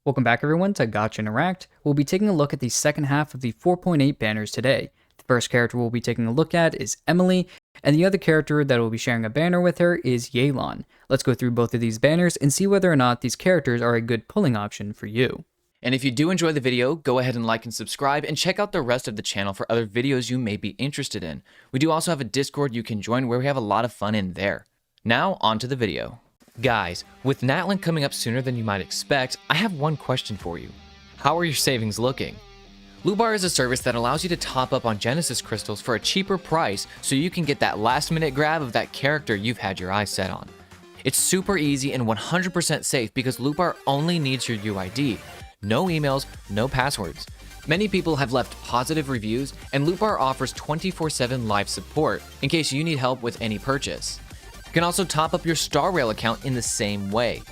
Welcome back everyone to Gotcha Interact. We'll be taking a look at the second half of the 4.8 banners today. The first character we'll be taking a look at is Emilie, and the other character that will be sharing a banner with her is Yelan. Let's go through both of these banners and see whether or not these characters are a good pulling option for you. And if you do enjoy the video, go ahead and like and subscribe and check out the rest of the channel for other videos you may be interested in. We do also have a Discord you can join where we have a lot of fun in there. Now, on to the video. Guys, with Natlin coming up sooner than you might expect, I have one question for you. How are your savings looking? Lubar is a service that allows you to top up on Genesis crystals for a cheaper price so you can get that last minute grab of that character you've had your eyes set on. It's super easy and 100% safe because Lubar only needs your UID. No emails, no passwords. Many people have left positive reviews, and Lubar offers 24/7 live support in case you need help with any purchase. You can also top up your Star Rail account in the same way.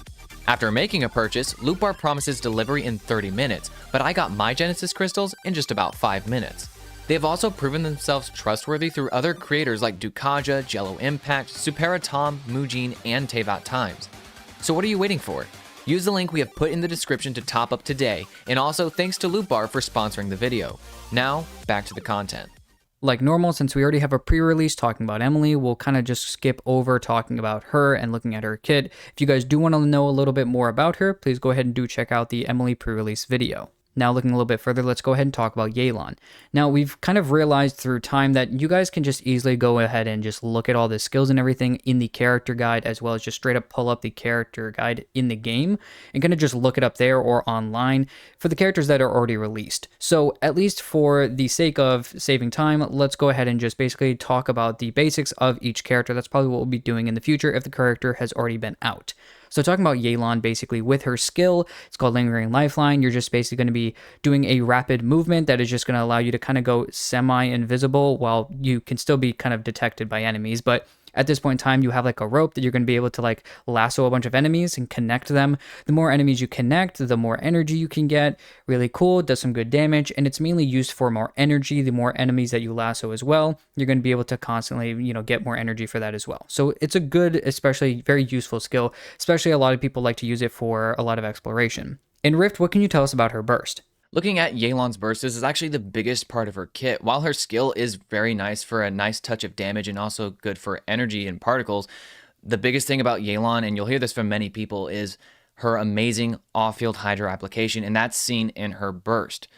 After making a purchase, Lubar promises delivery in 30 minutes, but I got my Genesis crystals in just about 5 minutes. They have also proven themselves trustworthy through other creators like Dukaja, Jello Impact, Supera Tom, Mujin, and Tevat Times. So what are you waiting for? Use the link we have put in the description to top up today, and also thanks to Lubar for sponsoring the video. Now, back to the content. Like normal, since we already have a pre-release talking about Emilie, we'll kind of just skip over talking about her and looking at her kit. If you guys do want to know a little bit more about her, please go ahead and do check out the Emilie pre-release video. Now looking a little bit further, let's go ahead and talk about Yelan. Now we've kind of realized through time that you guys can just easily go ahead and just look at all the skills and everything in the character guide, as well as just straight up pull up the character guide in the game and kind of just look it up there or online for the characters that are already released. So at least for the sake of saving time, let's go ahead and just basically talk about the basics of each character. That's probably what we'll be doing in the future if the character has already been out. So talking about Yelan, basically with her skill, it's called Lingering Lifeline. You're just basically going to be doing a rapid movement that is just going to allow you to kind of go semi-invisible while you can still be kind of detected by enemies. But at this point in time, you have like a rope that you're going to be able to like lasso a bunch of enemies and connect them. The more enemies you connect, the more energy you can get. Really cool, does some good damage, and it's mainly used for more energy. The more enemies that you lasso as well, you're going to be able to constantly, get more energy for that as well. So it's a good, especially very useful skill, especially a lot of people like to use it for a lot of exploration. In Rift, what can you tell us about her burst? Looking at Yelan's burst, this is actually the biggest part of her kit. While her skill is very nice for a nice touch of damage and also good for energy and particles, the biggest thing about Yelan, and you'll hear this from many people, is her amazing off-field Hydro application, and that's seen in her burst.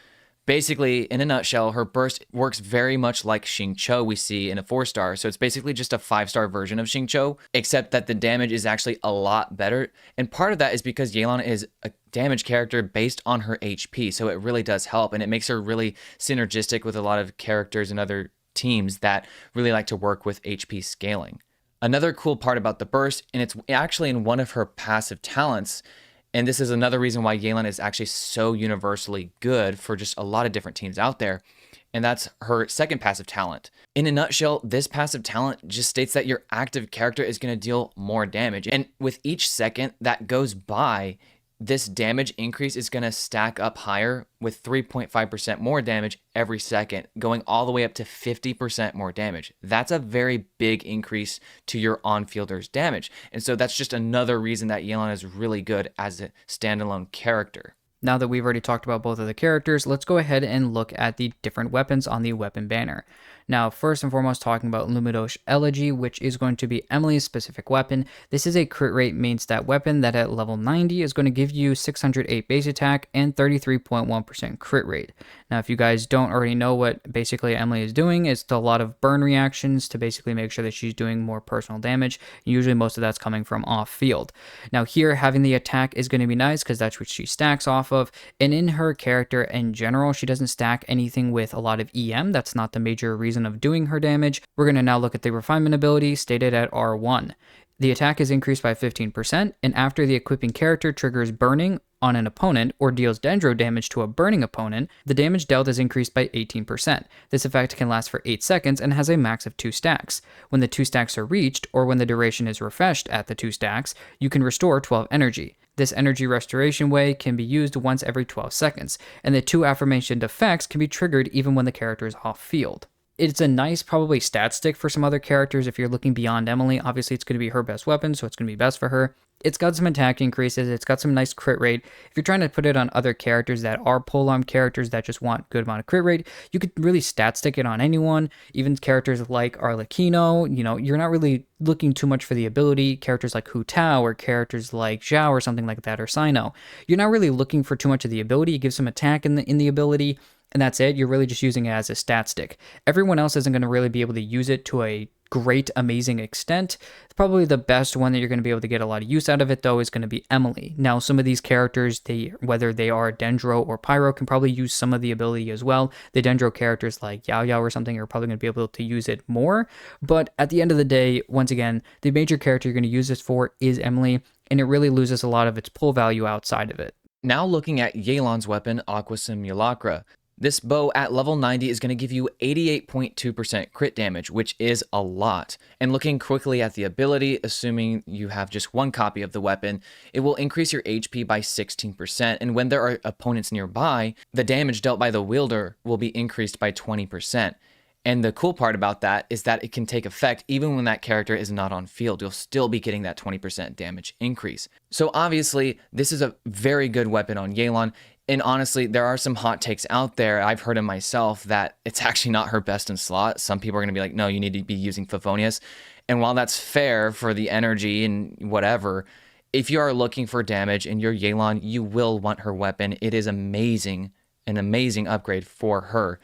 Basically, in a nutshell, her burst works very much like Xingqiu we see in a 4-star, so it's basically just a 5-star version of Xingqiu, except that the damage is actually a lot better, and part of that is because Yelan is a damage character based on her HP, so it really does help, and it makes her really synergistic with a lot of characters and other teams that really like to work with HP scaling. Another cool part about the burst, and it's actually in one of her passive talents, and this is another reason why Yelan is actually so universally good for just a lot of different teams out there, and that's her second passive talent. In a nutshell, this passive talent just states that your active character is going to deal more damage, and with each second that goes by, this damage increase is going to stack up higher with 3.5% more damage every second, going all the way up to 50% more damage. That's a very big increase to your on-fielder's damage. And so that's just another reason that Yelan is really good as a standalone character. Now that we've already talked about both of the characters, let's go ahead and look at the different weapons on the weapon banner. Now, first and foremost, talking about Lumidouce Elegy, which is going to be Emilie's specific weapon. This is a crit rate main stat weapon that at level 90 is going to give you 608 base attack and 33.1% crit rate. Now, if you guys don't already know what basically Emilie is doing, it's a lot of burn reactions to basically make sure that she's doing more personal damage. Usually most of that's coming from off field. Now here, having the attack is going to be nice because that's what she stacks off of. And in her character in general, she doesn't stack anything with a lot of EM. That's not the major reason of doing her damage. We're going to now look at the refinement ability stated at R1. The attack is increased by 15%, and after the equipping character triggers burning on an opponent or deals dendro damage to a burning opponent, the damage dealt is increased by 18%. This effect can last for 8 seconds and has a max of 2 stacks. When the 2 stacks are reached, or when the duration is refreshed at the 2 stacks, you can restore 12 energy. This energy restoration way can be used once every 12 seconds, and the 2 aforementioned effects can be triggered even when the character is off field. It's a nice probably stat stick for some other characters. If you're looking beyond Emilie, obviously it's going to be her best weapon, so it's going to be best for her. It's got some attack increases. It's got some nice crit rate. If you're trying to put it on other characters that are polearm characters that just want good amount of crit rate, you could really stat stick it on anyone. Even characters like Arlecchino, you're not really looking too much for the ability. Characters like Hu Tao or characters like Zhao or something like that, or Sino, you're not really looking for too much of the ability. You give some attack in the ability, and that's it. You're really just using it as a stat stick. Everyone else isn't going to really be able to use it to a great, amazing extent. Probably the best one that you're going to be able to get a lot of use out of it, though, is going to be Emilie. Now, some of these characters, whether they are Dendro or Pyro, can probably use some of the ability as well. The Dendro characters like Yao Yao or something are probably going to be able to use it more. But at the end of the day, once again, the major character you're going to use this for is Emilie, and it really loses a lot of its pull value outside of it. Now looking at Yelan's weapon, Aqua Simulacra. This bow at level 90 is going to give you 88.2% crit damage, which is a lot. And looking quickly at the ability, assuming you have just one copy of the weapon, it will increase your HP by 16%. And when there are opponents nearby, the damage dealt by the wielder will be increased by 20%. And the cool part about that is that it can take effect even when that character is not on field. You'll still be getting that 20% damage increase. So obviously, this is a very good weapon on Yelan. And honestly, there are some hot takes out there. I've heard it myself that it's actually not her best in slot. Some people are going to be like, no, you need to be using Favonius. And while that's fair for the energy and whatever, if you are looking for damage in your Yelan, you will want her weapon. It is amazing, an amazing upgrade for her.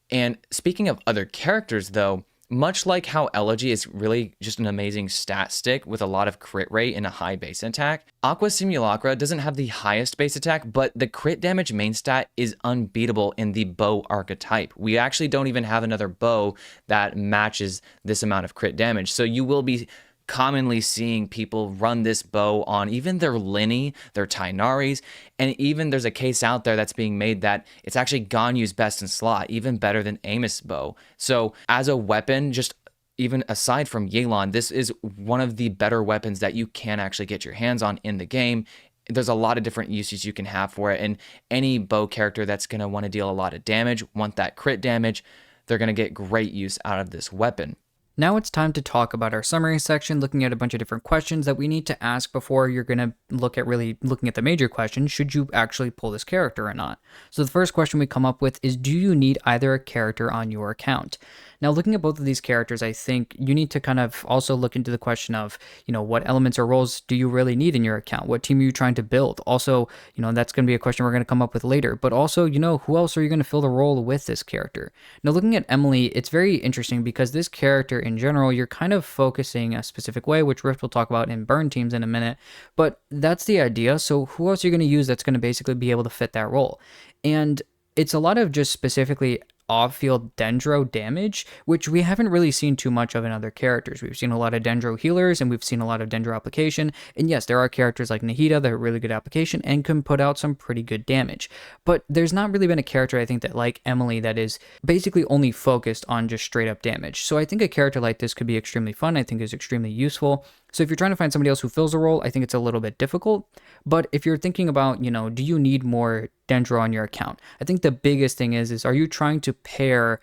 And speaking of other characters, though, much like how Elegy is really just an amazing stat stick with a lot of crit rate and a high base attack, Aqua Simulacra doesn't have the highest base attack, but the crit damage main stat is unbeatable in the bow archetype. We actually don't even have another bow that matches this amount of crit damage. So you will be commonly seeing people run this bow on even their Linny, their Tignaris, and even there's a case out there that's being made that it's actually Ganyu's best in slot, even better than Amos' bow. So as a weapon, just even aside from Yelan, this is one of the better weapons that you can actually get your hands on in the game. There's a lot of different uses you can have for it, and any bow character that's going to want to deal a lot of damage, want that crit damage, they're going to get great use out of this weapon. Now it's time to talk about our summary section, looking at a bunch of different questions that we need to ask before you're going to look at really looking at the major question, should you actually pull this character or not? So the first question we come up with is, do you need either a character on your account? Now, looking at both of these characters, I think you need to kind of also look into the question of, what elements or roles do you really need in your account? What team are you trying to build? Also, that's going to be a question we're going to come up with later. But also, who else are you going to fill the role with this character? Now, looking at Emilie, it's very interesting because this character in general, you're kind of focusing a specific way, which Rift will talk about in burn teams in a minute. But that's the idea. So who else are you going to use that's going to basically be able to fit that role? And it's a lot of just specifically off-field Dendro damage, which we haven't really seen too much of in other characters. We've seen a lot of Dendro healers, and we've seen a lot of Dendro application, and yes, there are characters like Nahida that are really good application and can put out some pretty good damage, but there's not really been a character, I think, that like Emilie that is basically only focused on just straight-up damage. So I think a character like this could be extremely fun, I think is extremely useful. So if you're trying to find somebody else who fills a role, I think it's a little bit difficult. But if you're thinking about, do you need more Dendro on your account? I think the biggest thing is are you trying to pair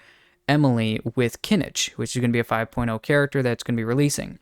Emilie with Kinich, which is going to be a 5.0 character that's going to be releasing?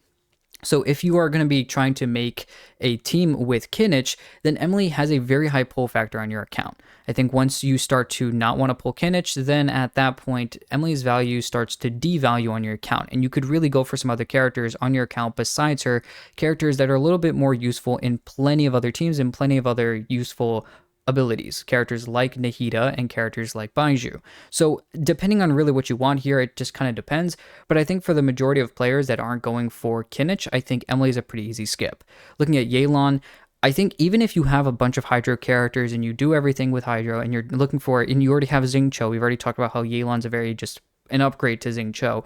So if you are going to be trying to make a team with Kinich, then Emilie has a very high pull factor on your account. I think once you start to not want to pull Kinich, then at that point, Emilie's value starts to devalue on your account. And you could really go for some other characters on your account besides her, characters that are a little bit more useful in plenty of other teams and plenty of other useful abilities, characters like Nahida and characters like Baiju. So depending on really what you want here, it just kind of depends. But I think for the majority of players that aren't going for Kinich, I think Emilie's a pretty easy skip. Looking at Yelan, I think even if you have a bunch of Hydro characters and you do everything with Hydro and you're looking for, and you already have Xingqiu, we've already talked about how Yelan's a very just an upgrade to Xingqiu.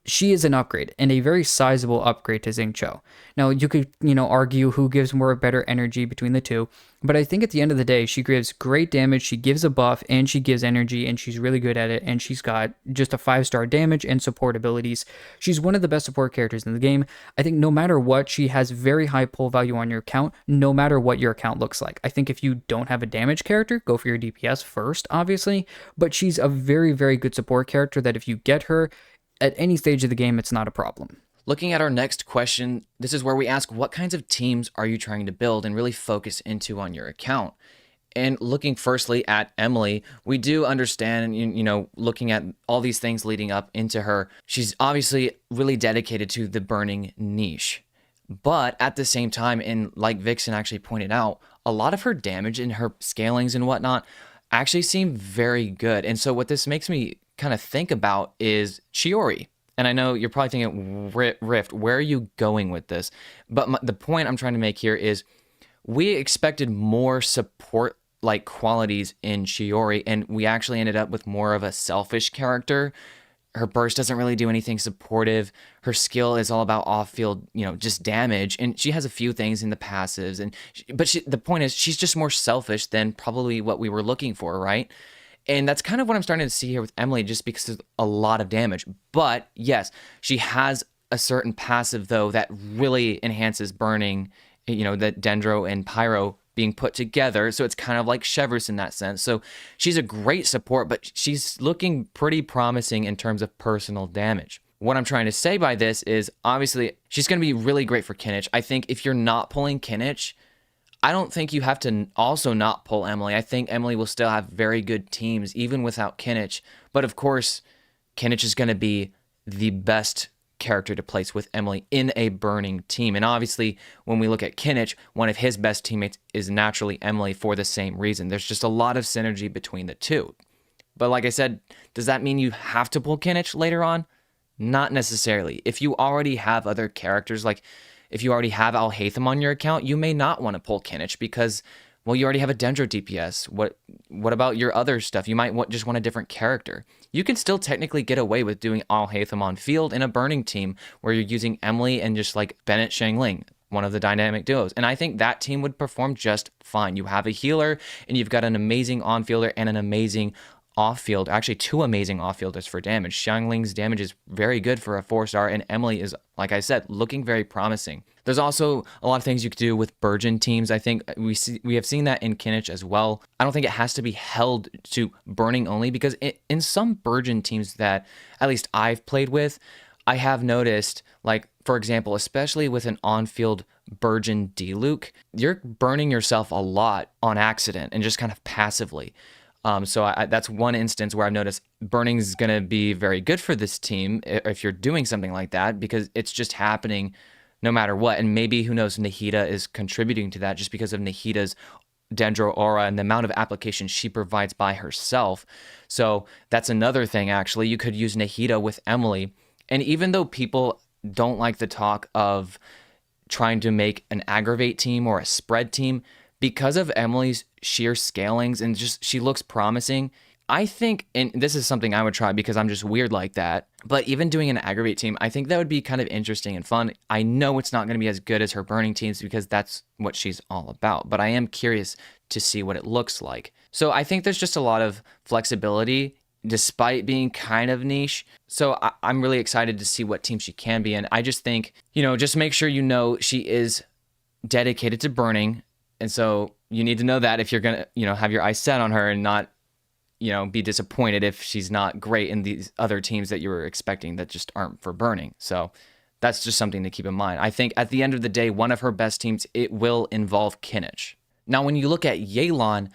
she is an upgrade and a very sizable upgrade to Xingqiu. Now, you could, argue who gives more better energy between the two, but I think at the end of the day, she gives great damage, she gives a buff, and she gives energy, and she's really good at it, and she's got just a 5-star damage and support abilities. She's one of the best support characters in the game. I think no matter what, she has very high pull value on your account, no matter what your account looks like. I think if you don't have a damage character, go for your DPS first, obviously, but she's a very, very good support character that if you get her, at any stage of the game, it's not a problem. Looking at our next question, this is where we ask what kinds of teams are you trying to build and really focus into on your account. And looking firstly at Emilie, we do understand, looking at all these things leading up into her, she's obviously really dedicated to the burning niche. But at the same time, and like Vixen actually pointed out, a lot of her damage and her scalings and whatnot actually seem very good. And so what this makes me kind of think about is Chiori. And I know you're probably thinking, Rift, where are you going with this? But the point I'm trying to make here is we expected more support-like qualities in Chiori, and we actually ended up with more of a selfish character. Her burst doesn't really do anything supportive. Her skill is all about off-field, just damage. And she has a few things in the passives. But the point is, she's just more selfish than probably what we were looking for, right? And that's kind of what I'm starting to see here with Emilie, just because there's a lot of damage. But yes, she has a certain passive, though, that really enhances burning, that Dendro and Pyro being put together. So it's kind of like Chevreuse in that sense. So she's a great support, but she's looking pretty promising in terms of personal damage. What I'm trying to say by this is, obviously, she's going to be really great for Kinich. I think if you're not pulling Kinich, I don't think you have to also not pull Emilie. I think Emilie will still have very good teams, even without Kinich. But of course, Kinich is going to be the best character to place with Emilie in a burning team. And obviously, when we look at Kinich, one of his best teammates is naturally Emilie for the same reason. There's just a lot of synergy between the two. But like I said, does that mean you have to pull Kinich later on? Not necessarily. If you already have other characters, like if you already have Alhaitham on your account, you may not want to pull Kinich because, well, you already have a Dendro DPS. What about your other stuff? You might just want a different character. You can still technically get away with doing Alhaitham on field in a burning team where you're using Emilie and just like Bennett Shangling, one of the dynamic duos. And I think that team would perform just fine. You have a healer and you've got an amazing on-fielder and an amazing off-field, actually 2 amazing off-fielders for damage. Xiangling's damage is very good for a 4-star, and Emilie is, like I said, looking very promising. There's also a lot of things you could do with Burgeon teams. I think we have seen that in Kinich as well. I don't think it has to be held to burning only, because in some Burgeon teams that at least I've played with, I have noticed, like, for example, especially with an on-field Burgeon D-Luke, you're burning yourself a lot on accident and just kind of passively. So that's one instance where I've noticed burning is going to be very good for this team if you're doing something like that, because it's just happening no matter what. And maybe, who knows, Nahida is contributing to that just because of Nahida's Dendro aura and the amount of applications she provides by herself. So that's another thing, actually. You could use Nahida with Emilie. And even though people don't like the talk of trying to make an aggravate team or a spread team, because of Emilie's sheer scalings and just she looks promising, I think, and this is something I would try because I'm just weird like that, but even doing an aggravate team, I think that would be kind of interesting and fun. I know it's not going to be as good as her burning teams because that's what she's all about, but I am curious to see what it looks like. So I think there's just a lot of flexibility despite being kind of niche. So I'm really excited to see what team she can be in. I just think, just make sure she is dedicated to burning. And so you need to know that if you're going to, have your eyes set on her and not, be disappointed if she's not great in these other teams that you were expecting that just aren't for burning. So that's just something to keep in mind. I think at the end of the day, one of her best teams, it will involve Kinich. Now, when you look at Yelan,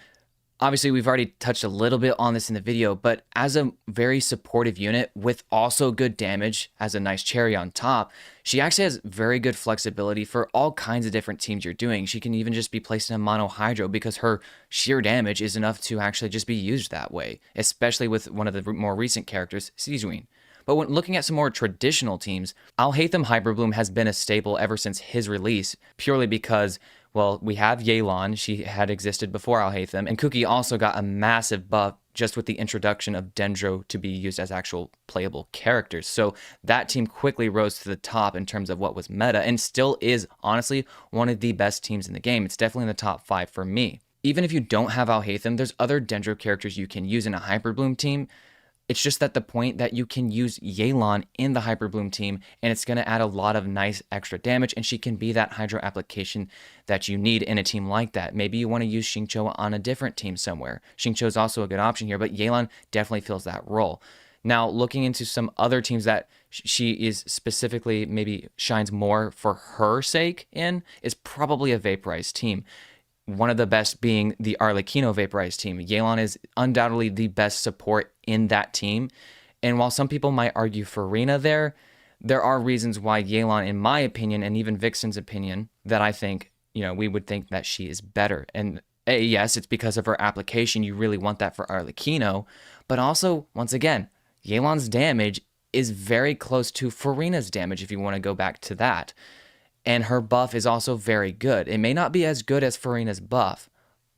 obviously we've already touched a little bit on this in the video, but as a very supportive unit with also good damage as a nice cherry on top, she actually has very good flexibility for all kinds of different teams you're doing. She can even just be placed in a mono hydro because her sheer damage is enough to actually just be used that way, especially with one of the more recent characters, Sejuin. But when looking at some more traditional teams, Alhaitham Hyperbloom has been a staple ever since his release, purely because, well, we have Yelan. She had existed before Alhaitham, and Kuki also got a massive buff just with the introduction of Dendro to be used as actual playable characters. So that team quickly rose to the top in terms of what was meta, and still is honestly one of the best teams in the game. It's definitely in the top 5 for me. Even if you don't have Alhaitham, there's other Dendro characters you can use in a Hyperbloom team. It's just at the point that you can use Yelan in the Hyperbloom team, and it's going to add a lot of nice extra damage, and she can be that Hydro application that you need in a team like that. Maybe you want to use Xingqiu on a different team somewhere. Xingqiu is also a good option here, but Yelan definitely fills that role. Now, looking into some other teams that she is specifically maybe shines more for her sake in, is probably a Vaporized team. One of the best being the Arlecchino Vaporized team. Yelan is undoubtedly the best support in that team. And while some people might argue Farina there are reasons why Yelan, in my opinion, and even Vixen's opinion, that I think, we would think that she is better. And yes, it's because of her application. You really want that for Arlecchino. But also, once again, Yelan's damage is very close to Farina's damage if you want to go back to that. And her buff is also very good. It may not be as good as Farina's buff,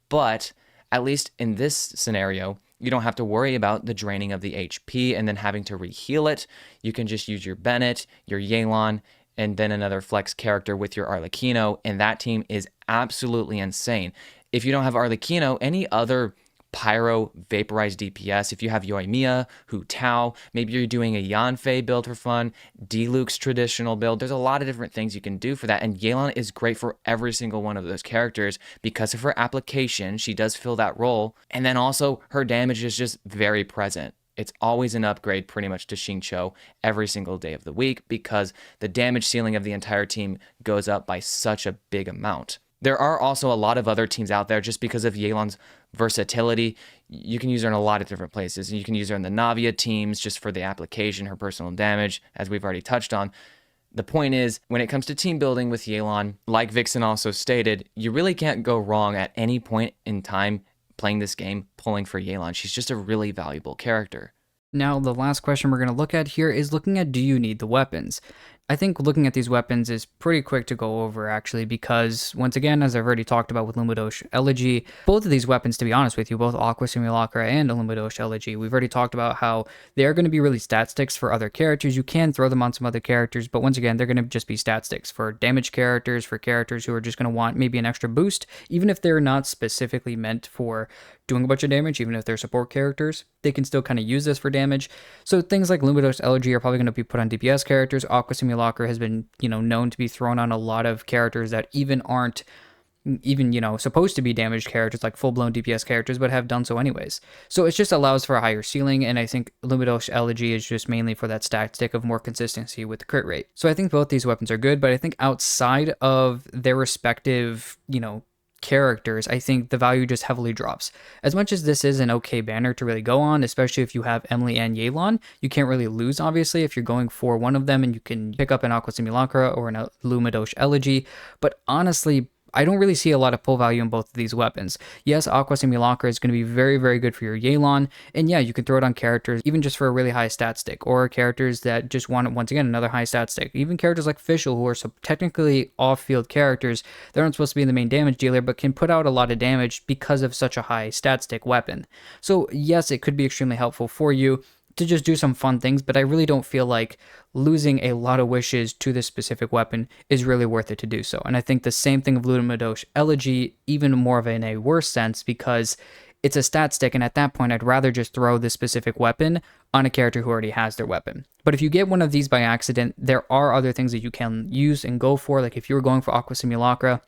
but at least in this scenario, you don't have to worry about the draining of the HP and then having to reheal it. You can just use your Bennett, your Yelan, and then another flex character with your Arlecchino, and that team is absolutely insane. If you don't have Arlecchino, any other Pyro Vaporized DPS, if you have Yoimiya, Hu Tao, maybe you're doing a Yanfei build for fun, Diluc's traditional build, there's a lot of different things you can do for that, and Yelan is great for every single one of those characters because of her application. She does fill that role, and then also her damage is just very present. It's always an upgrade pretty much to Xingqiu every single day of the week because the damage ceiling of the entire team goes up by such a big amount. There are also a lot of other teams out there just because of Yelan's versatility. You can use her in a lot of different places. You can use her in the Navia teams just for the application, her personal damage, as we've already touched on. The point is, when it comes to team building with Yelan, like Vixen also stated, you really can't go wrong at any point in time playing this game, pulling for Yelan. She's just a really valuable character. Now, the last question we're going to look at here is looking at, do you need the weapons? I think looking at these weapons is pretty quick to go over, actually, because once again, as I've already talked about with Lumidouce Elegy, both of these weapons, to be honest with you, both Aqua Simulacra and Lumidouce Elegy, we've already talked about how they're going to be really stat sticks for other characters. You can throw them on some other characters, but once again, they're going to just be stat sticks for damage characters, for characters who are just going to want maybe an extra boost, even if they're not specifically meant for doing a bunch of damage. Even if they're support characters, they can still kind of use this for damage. So things like Lumidouce Elegy are probably going to be put on DPS characters. Aqua Simulacra has been, known to be thrown on a lot of characters that even aren't supposed to be damaged characters, like full-blown DPS characters, but have done so anyways. So it just allows for a higher ceiling, and I think Lumidouce Elegy is just mainly for that stat stick of more consistency with the crit rate. So I think both these weapons are good, but I think outside of their respective, characters, I think the value just heavily drops. As much as this is an okay banner to really go on, especially if you have Emilie and Yelan, you can't really lose, obviously, if you're going for one of them and you can pick up an Aqua Simulacra or an Lumidouce Elegy. But honestly, I don't really see a lot of pull value in both of these weapons. Yes, Aqua Simulacra is going to be very, very good for your Yelan, and yeah, you can throw it on characters even just for a really high stat stick, or characters that just want, once again, another high stat stick. Even characters like Fischl, who are technically off-field characters, they aren't supposed to be the main damage dealer, but can put out a lot of damage because of such a high stat stick weapon. So yes, it could be extremely helpful for you to just do some fun things, but I really don't feel like losing a lot of wishes to this specific weapon is really worth it to do so. And I think the same thing of Lumidouce Elegy, even more of in a worse sense, because it's a stat stick, and at that point, I'd rather just throw this specific weapon on a character who already has their weapon. But if you get one of these by accident, there are other things that you can use and go for, like if you were going for Aqua Simulacra,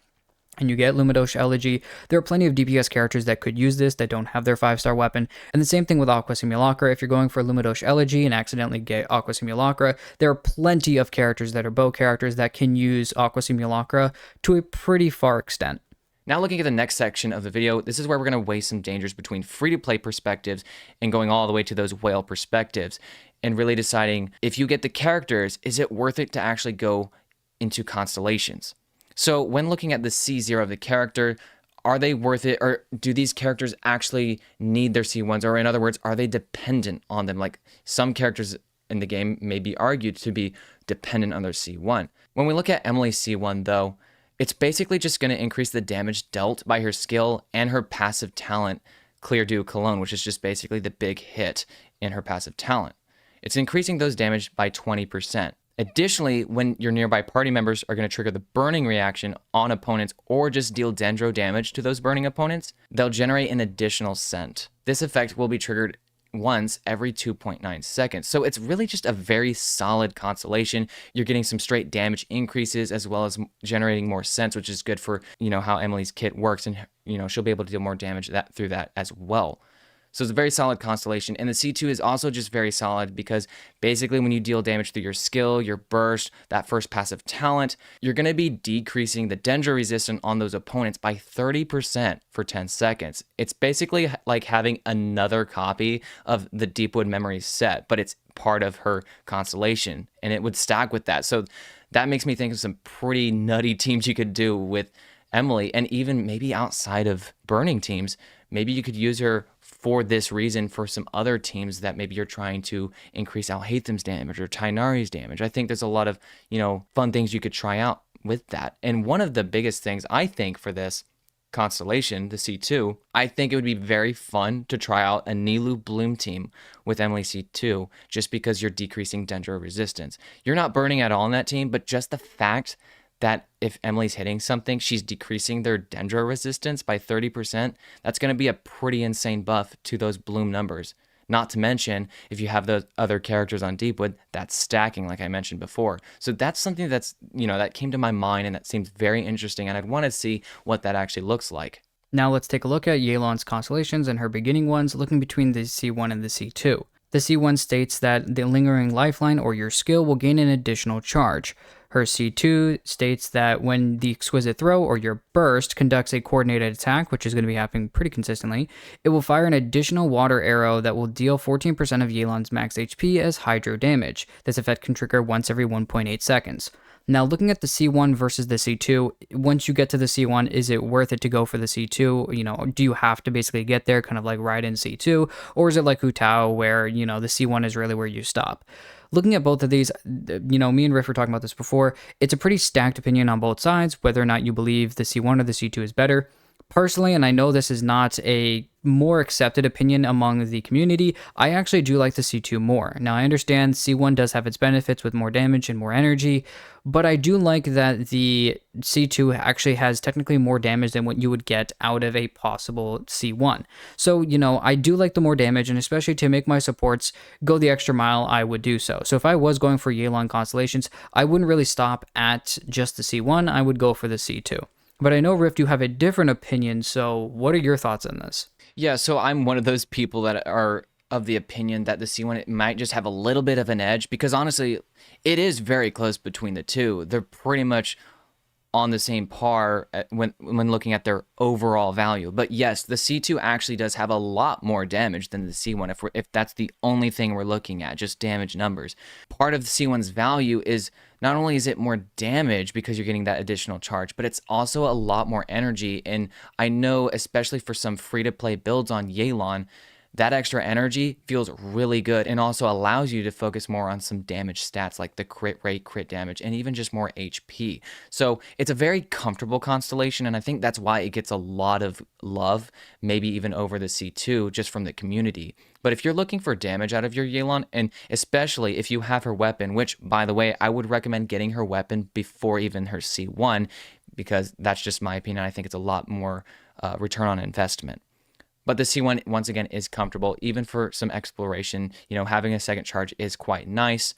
and you get Lumidouce Elegy, there are plenty of DPS characters that could use this that don't have their 5-star weapon. And the same thing with Aqua Simulacra. If you're going for Lumidouce Elegy and accidentally get Aqua Simulacra, there are plenty of characters that are bow characters that can use Aqua Simulacra to a pretty far extent. Now looking at the next section of the video, this is where we're going to weigh some dangers between free-to-play perspectives and going all the way to those whale perspectives, and really deciding if you get the characters, is it worth it to actually go into Constellations? So when looking at the C0 of the character, are they worth it, or do these characters actually need their C1s? Or in other words, are they dependent on them? Like some characters in the game may be argued to be dependent on their C1. When we look at Emilie's C1 though, it's basically just going to increase the damage dealt by her skill and her passive talent Clear Dew Cologne, which is just basically the big hit in her passive talent. It's increasing those damage by 20%. Additionally, when your nearby party members are going to trigger the burning reaction on opponents or just deal dendro damage to those burning opponents, they'll generate an additional scent. This effect will be triggered once every 2.9 seconds. So it's really just a very solid constellation. You're getting some straight damage increases as well as generating more scents, which is good for, how Emilie's kit works, and, she'll be able to deal more damage through that as well. So it's a very solid constellation. And the C2 is also just very solid because basically when you deal damage through your skill, your burst, that first passive talent, you're going to be decreasing the dendro resistance on those opponents by 30% for 10 seconds. It's basically like having another copy of the Deepwood Memories set, but it's part of her constellation, and it would stack with that. So that makes me think of some pretty nutty teams you could do with Emilie, and even maybe outside of burning teams, maybe you could use her for this reason for some other teams that maybe you're trying to increase Alhaitham's damage or Tighnari's damage. I think there's a lot of, fun things you could try out with that. And one of the biggest things I think for this constellation, the C2, I think it would be very fun to try out a Nilou Bloom team with Emilie C2, just because you're decreasing dendro resistance. You're not burning at all in that team, but just the fact that if Emilie's hitting something, she's decreasing their dendro resistance by 30%. That's going to be a pretty insane buff to those bloom numbers. Not to mention, if you have those other characters on Deepwood, that's stacking, like I mentioned before. So that's something that's, that came to my mind, and that seems very interesting, and I'd want to see what that actually looks like. Now let's take a look at Yelan's constellations and her beginning ones, looking between the C1 and the C2. The C1 states that the lingering lifeline or your skill will gain an additional charge. Her C2 states that when the exquisite throw or your burst conducts a coordinated attack, which is going to be happening pretty consistently, it will fire an additional water arrow that will deal 14% of Yelan's max HP as hydro damage. This effect can trigger once every 1.8 seconds. Now, looking at the C1 versus the C2, once you get to the C1, is it worth it to go for the C2? Do you have to basically get there, kind of like right in C2? Or is it like Hu Tao, where, the C1 is really where you stop? Looking at both of these, me and Riff were talking about this before, it's a pretty stacked opinion on both sides, whether or not you believe the C1 or the C2 is better. Personally, and I know this is not a more accepted opinion among the community, I actually do like the C2 more. Now, I understand C1 does have its benefits with more damage and more energy, but I do like that the C2 actually has technically more damage than what you would get out of a possible C1. So, I do like the more damage, and especially to make my supports go the extra mile, I would do so. So if I was going for Yelan Constellations, I wouldn't really stop at just the C1, I would go for the C2. But I know, Rift, you have a different opinion, so what are your thoughts on this? Yeah, so I'm one of those people that are of the opinion that the C1 it might just have a little bit of an edge, because honestly, it is very close between the two. They're pretty much on the same par when looking at their overall value. But yes, the C2 actually does have a lot more damage than the C1 if that's the only thing we're looking at, just damage numbers. Part of the C1's value is not only is it more damage because you're getting that additional charge, but it's also a lot more energy. And I know, especially for some free-to-play builds on Yelan, that extra energy feels really good and also allows you to focus more on some damage stats like the crit rate, crit damage, and even just more HP. So it's a very comfortable constellation, and I think that's why it gets a lot of love, maybe even over the C2, just from the community. But if you're looking for damage out of your Yelan, and especially if you have her weapon, which, by the way, I would recommend getting her weapon before even her C1, because that's just my opinion. I think it's a lot more return on investment. But the C1, once again, is comfortable. Even for some exploration, having a second charge is quite nice.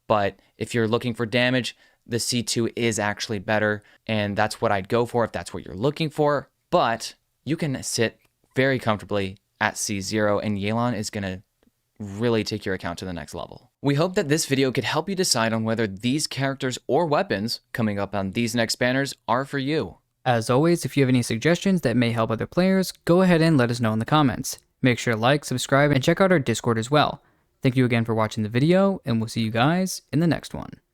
But if you're looking for damage, the C2 is actually better. And that's what I'd go for if that's what you're looking for. But you can sit very comfortably at C0, and Yelan is going to really take your account to the next level. We hope that this video could help you decide on whether these characters or weapons coming up on these next banners are for you. As always, if you have any suggestions that may help other players, go ahead and let us know in the comments. Make sure to like, subscribe, and check out our Discord as well. Thank you again for watching the video, and we'll see you guys in the next one.